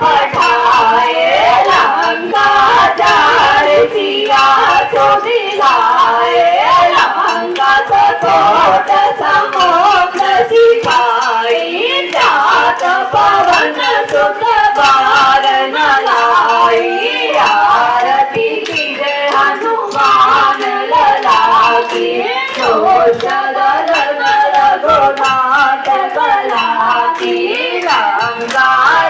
पठाए लंका जाड़ सिया दिलाए लंका सकोट समुद्र सिखाई जात पवन सुत बार न लाई आरती की जय हनुमान लला की रघुनाथ कला की लंका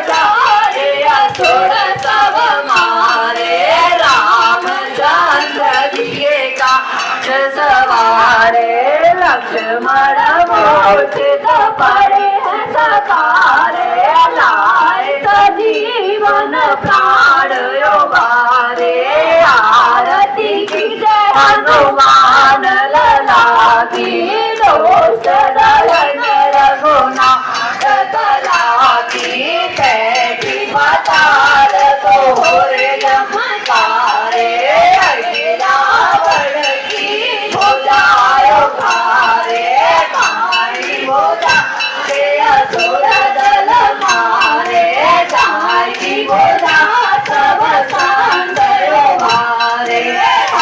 जाए असुर सब मारे रामचंद्र दिए का सवारे लक्ष्मण मूर्छित पड़े सकारे लाए सजीवन प्राण उबारे आरती की जय हनुमान लला की दोष दलन रघुनाथ कला की बैठी बताल तोरे चमकारे रावण की भुजायो खारे काई भुजा से असुर दल मारे काई भुजा सब संतयो मारे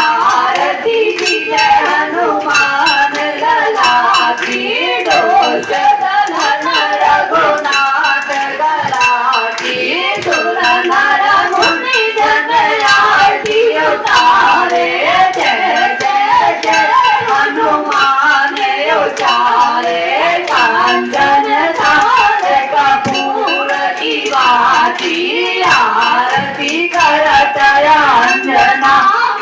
आरती की जय हनुमान लला की दोष दलन रघुनाथ कला की सुर नर मुनि जन आरती उतारे जय जय जय हनुमान उचारे कांचन थाल कपूर की बाती आरती करत अंजना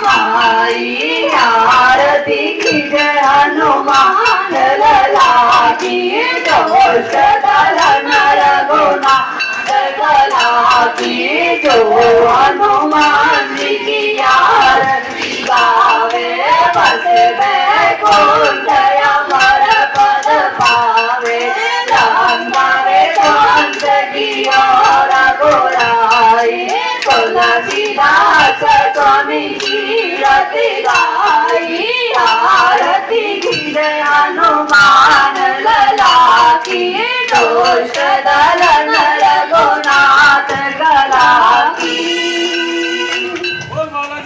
माई आरती की जय हनुमान लला की दोष दलन रघुनाथ कला की जो हनुमान जी की आरती गावे बस बैकुंठ अमर पद पावे लंकावे कंस की और रघुराई तुलसीदास स्वामी की रति गाई आरती की जय हनुमान लला की दोष